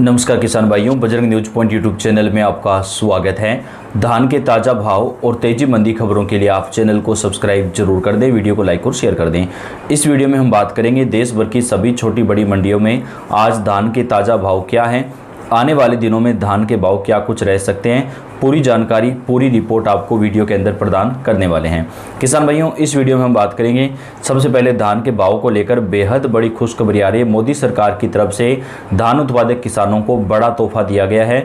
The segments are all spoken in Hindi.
नमस्कार किसान भाइयों, Bajrang news point YouTube channel में आपका स्वागत है। धान के ताज़ा भाव और तेजी मंदी खबरों के लिए आप चैनल को सब्सक्राइब जरूर कर दें, वीडियो को लाइक और शेयर कर दें। इस वीडियो में हम बात करेंगे देश भर की सभी छोटी बड़ी मंडियों में आज धान के ताज़ा भाव क्या हैं, आने वाले दिनों में धान के भाव क्या कुछ रह सकते हैं। पूरी जानकारी, पूरी रिपोर्ट आपको वीडियो के अंदर प्रदान करने वाले हैं। किसान भाइयों, इस वीडियो में हम बात करेंगे सबसे पहले धान के भाव को लेकर बेहद बड़ी खुशखबरी आ रही है। मोदी सरकार की तरफ से धान उत्पादक किसानों को बड़ा तोहफा दिया गया है।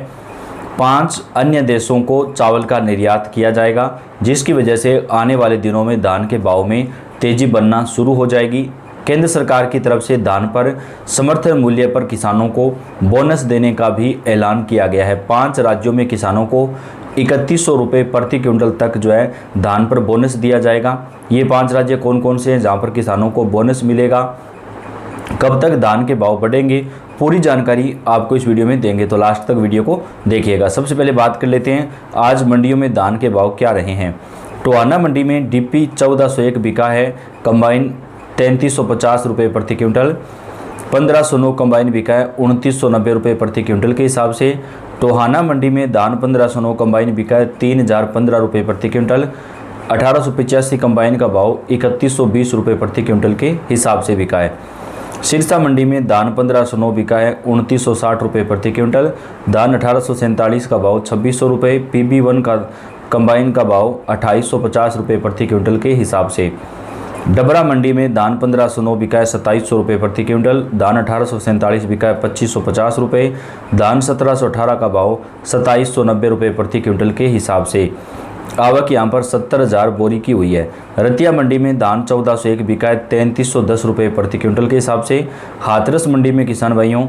5 अन्य देशों को चावल का निर्यात किया जाएगा, जिसकी वजह से आने वाले दिनों में धान के भाव में तेजी बनना शुरू हो जाएगी। केंद्र सरकार की तरफ से धान पर समर्थन मूल्य पर किसानों को बोनस देने का भी ऐलान किया गया है। 5 राज्यों में किसानों को 3100 रुपये प्रति क्विंटल तक जो है धान पर बोनस दिया जाएगा। ये 5 राज्य कौन कौन से हैं जहाँ पर किसानों को बोनस मिलेगा, कब तक धान के भाव बढ़ेंगे, पूरी जानकारी आपको इस वीडियो में देंगे, तो लास्ट तक वीडियो को देखिएगा। सबसे पहले बात कर लेते हैं आज मंडियों में धान के भाव क्या रहे हैं। टोहाना मंडी में डीपी 1401 बिका है, कंबाइन 3350 रुपये प्रति क्विंटल। 1509 कंबाइन बिका है 2990 रुपये प्रति क्विंटल के हिसाब से। टोहाना मंडी में धान 1509 कंबाइन बिका है 3015 रुपये प्रति क्विंटल। 1885 कंबाइन का भाव 3120 रुपये प्रति क्विंटल के हिसाब से बिका है। सिरसा मंडी में धान 1509 बिका है 2960 रुपये प्रति क्विंटल। धान 1847 का भाव 2600 रुपये। PB1 का कंबाइन का भाव 2850 रुपये प्रति क्विंटल के हिसाब से। डबरा मंडी में धान 1509 बिका है 2700 रुपये प्रति क्विंटल। धान 1847 बिका है 2550 रुपये। धान 1718 का भाव 2790 रुपये प्रति क्विंटल के हिसाब से। आवक यहाँ पर 70,000 बोरी की हुई है। रतिया मंडी में धान 1401 बिका है 3310 रुपये प्रति क्विंटल के हिसाब से। हाथरस मंडी में किसान भाइयों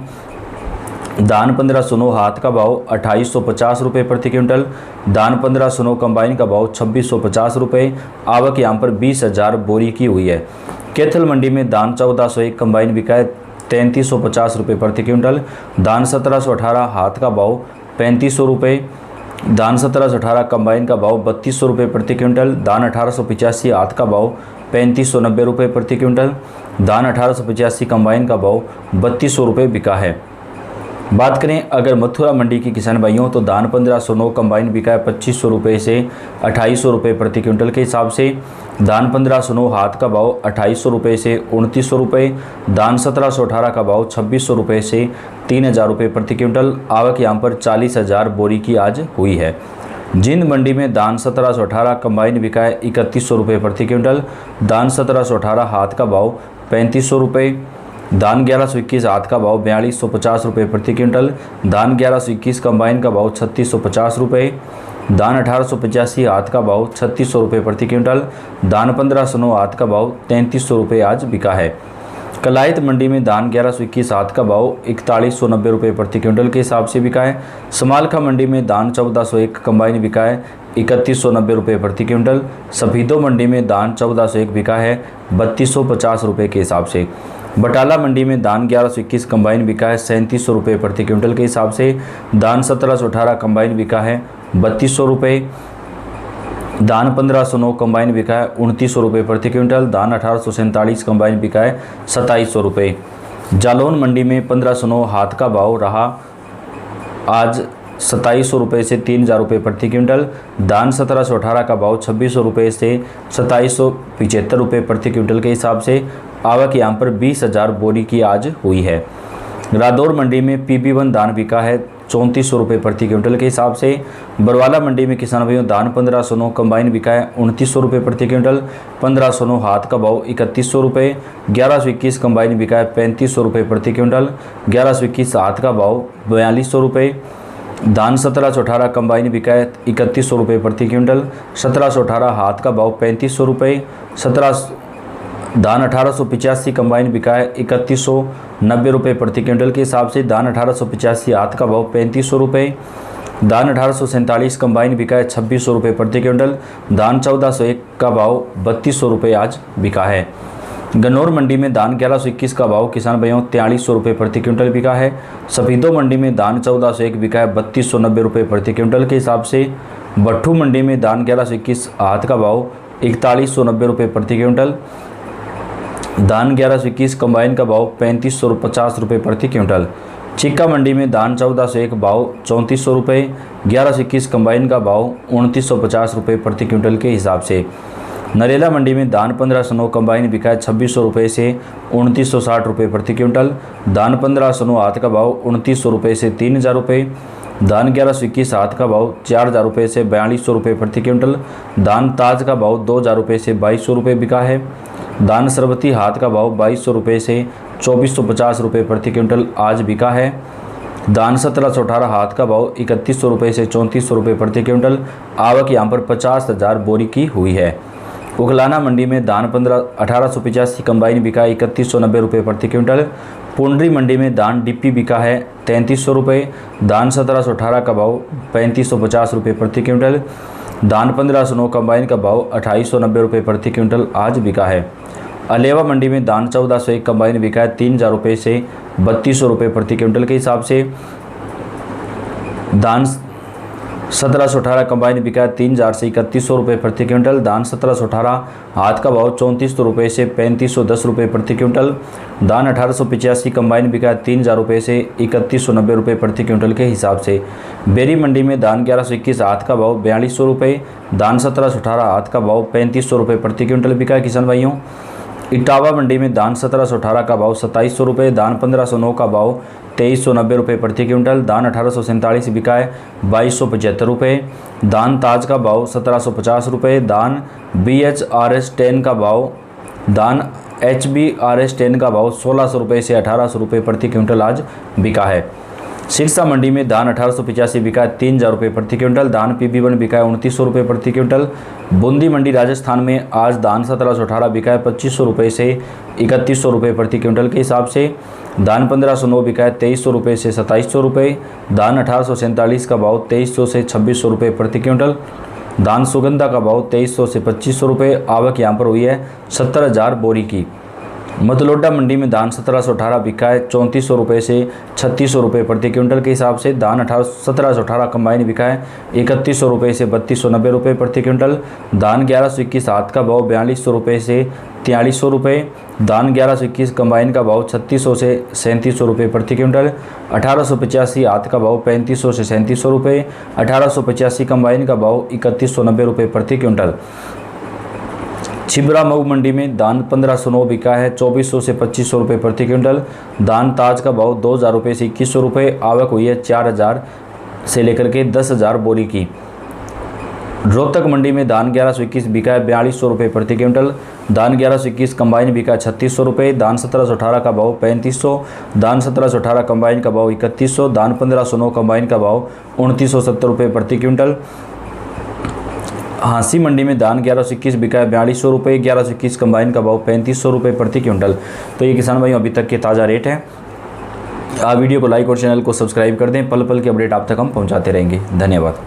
धान 1509 हाथ का भाव 2850 रुपये प्रति क्विंटल। धान 1509 कंबाइन का भाव 2650 रुपये। आवक यहाँ पर 20,000 बोरी की हुई है। कैथल मंडी में धान 1401 कंबाइन बिका है 3350 रुपये प्रति क्विंटल। धान 1718 हाथ का भाव 3500 रुपये। धान 1718 कंबाइन का भाव 3200 रुपये प्रति क्विंटल। धान 1885 हाथ का भाव 3590 रुपये प्रति क्विंटल। धान 1885 कंबाइन का भाव 3200 रुपये बिका है। बात करें अगर मथुरा मंडी की किसान भाइयों, तो धान 1509 कंबाइन बिका है 2500 रुपये से 2800 रुपये प्रति क्विंटल के हिसाब से। धान 1509 हाथ का भाव 2800 रुपये से 2900 रुपये। धान 1718 का भाव 2600 रुपये से 3000 रुपये प्रति क्विंटल। आवक यहाँ पर 40,000 बोरी की आज हुई है। जिंद मंडी में धान 1718 कंबाइन बिका है 3100 रुपये प्रति क्विंटल। धान 1718 हाथ का भाव 3500 रुपये। धान 1121 हाथ का भाव 4250 रुपये प्रति क्विंटल। धान 1121 कंबाइन का भाव 3650 रुपये। धान 1885 हाथ का भाव 3600 रुपये प्रति क्विंटल। धान 1509 हाथ का भाव 3300 रुपये आज बिका है। कलायत मंडी में धान 1121 हाथ का भाव 4190 रुपये प्रति क्विंटल के हिसाब से बिका है। समालखा मंडी में धान 1401 कंबाइन बिका है 3190 रुपये प्रति क्विंटल। सफीदो मंडी में धान 1401 बिका है 3250 रुपये के हिसाब से। बटाला मंडी में धान 1121 कंबाइन बिका है 3700 रुपये प्रति क्विंटल के हिसाब से। धान 1718 कंबाइन बिका है 3200 रुपये। धान 1509 कंबाइन बिका है 2900 रुपये प्रति क्विंटल। धान 1847 कंबाइन बिका है 2700 रुपये। जालौन मंडी में 1509 हाथ का भाव रहा आज 2700 रुपये से 3000 रुपये प्रति क्विंटल। धान 1718 का भाव 2600 रुपये से 2775 रुपये प्रति क्विंटल के हिसाब से। आवक यहाँ पर 20,000 बोरी की आज हुई है। रादौर मंडी में PB1 धान बिका है 3400 रुपये प्रति क्विंटल के हिसाब से। बरवाला मंडी में किसान भाइयों धान 1509 कंबाइन बिका है 2900 रुपये प्रति क्विंटल। 1509 हाथ का भाव 3100 रुपये। 1121 कंबाइन बिका है 3500 रुपये प्रति क्विंटल। 1121 हाथ का भाव 4200 रुपये। धान 1718 कंबाइन बिका है 3100 रुपये प्रति क्विंटल। 1718 हाथ का भाव 3500 रुपये। धान 1885 कंबाइन बिका है 3190 रुपये प्रति क्विंटल के हिसाब से। धान 1885 हाथ का भाव 3500 रुपये। धान 1847 कंबाइन बिका है 2600 रुपये प्रति क्विंटल। धान 1401 का भाव 3200 रुपये आज बिका है। गन्नौर मंडी में धान 1121 का भाव किसान भाइयों 4300 रुपये प्रति क्विंटल बिका है। सफीदो मंडी में धान 1401 बिका है 3290 रुपये प्रति क्विंटल के हिसाब से। भट्ठू मंडी में धान 1121 हाथ का भाव 4190 रुपये प्रति क्विंटल। धान 1121 कंबाइन का भाव 3550 रुपये प्रति क्विंटल। चिक्का मंडी में धान 1401 भाव 3400 रुपये, 1121 कंबाइन का भाव 2950 रुपये प्रति क्विंटल के हिसाब से। नरेला मंडी में धान 1509 कंबाइन बिका है 2600 रुपये से 2960 रुपये प्रति क्विंटल। धान 1509 हाथ का भाव 2900 रुपये से 3000 रुपये। धान 1121 हाथ का भाव 4000 रुपये से 4200 रुपये प्रति क्विंटल। धान ताज का भाव 2000 रुपये से 2200 रुपये बिका है। धान सरबती हाथ का भाव 2200 रुपये से 2450 रुपये प्रति क्विंटल आज बिका है। धान 1718 हाथ का भाव 3100 रुपये से 3400 रुपये प्रति क्विंटल। आवक यहाँ पर 50,000 बोरी की हुई है। उगलाना मंडी में धान 1885 कंबाइन बिका है 3190 रुपये प्रति क्विंटल। पुंडरी मंडी में धान डिप्पी बिका है 3300 रुपये। धान 1718 का भाव 3550 रुपये प्रति क्विंटल। धान 1509 कंबाइन का भाव 2890 रुपये प्रति क्विंटल आज बिका है। अलेवा मंडी में धान 1401 कंबाइन बिका है 3000 रुपये से 3200 रुपये प्रति क्विंटल के हिसाब से। धान 1718 कंबाइन बिका है 3000 से 3100 रुपये प्रति क्विंटल। धान 1718 हाथ का भाव 3400 रुपये से 3510 रुपये प्रति क्विंटल। धान 1885 कंबाइन बिका है 3000 रुपये से 3190 रुपये प्रति क्विंटल के हिसाब से। बेरी मंडी में धान 1121 हाथ का भाव 4200 रुपये। धान 1718 हाथ का भाव 3500 रुपये प्रति क्विंटल बिका है किसान भाइयों। इटावा मंडी में धान 1718 का भाव 2700 रुपये। धान 1509 का भाव 2390 रुपये प्रति क्विंटल। धान 1847 बिका है 2275 रुपये। धान ताज का भाव 1750 रुपये। धान BHRS 10 का भाव धान HBRS 10 का भाव 1600 रुपये से 1800 रुपये प्रति क्विंटल आज बिका है। सिरसा मंडी में धान 1885 बिका है 3000 रुपये प्रति क्विंटल। धान PB1 बिका है 2900 रुपये प्रति क्विंटल। बूंदी मंडी राजस्थान में आज धान 1718 बिका है 2500 रुपये से 3100 रुपये प्रति क्विंटल के हिसाब से। धान 1509 बिका है 2300 रुपये से 2700 रुपये। धान 1847 का भाव 2300 से 2600 रुपये प्रति क्विंटल। धान सुगंधा का भाव 2300 से 2500 रुपये। आवक यहाँ पर हुई है 70,000 बोरी की। मतलोडा मंडी में धान 1718 बिका है 3400 रुपये से 3600 रुपये प्रति क्विंटल के हिसाब से। धान 1718 कंबाइन बिका है 3100 रुपये से 3290 रुपये प्रति क्विंटल। धान 1121 हाथ का भाव 4200 रुपये से 4300 रुपये। धान 1121 कंबाइन का भाव 3600 से 3700 रुपये प्रति क्विंटल। 1885 हाथ का भाव 3500 से 3700 रुपये। 1885 कंबाइन का भाव 3190 रुपये प्रति क्विंटल। छिबरा मऊ मंडी में धान 1509 बिका है 2400 से 2500 रुपये प्रति क्विंटल। धान ताज का भाव 2000 रुपये से 2100 रुपये। आवक हुई है 4000 से लेकर के 10,000 बोरी की। रोहतक मंडी में धान 1121 बिका है 4200 रुपये प्रति क्विंटल। धान 1121 कंबाइन बिका है 3600 रुपये। धान 1718 का भाव 3500। धान 1718 कंबाइन का भाव 3100। धान 1509 कंबाइन का भाव 2970 रुपये प्रति क्विंटल। हांसी मंडी में धान 1121 बिका है 4200 रुपये। 1121 कंबाइन का भाव 3500 रुपये प्रति क्विंटल। तो ये किसान भाइयों अभी तक के ताज़ा रेट हैं। आप वीडियो को लाइक और चैनल को सब्सक्राइब कर दें। पल पल की अपडेट आप तक हम पहुंचाते रहेंगे। धन्यवाद।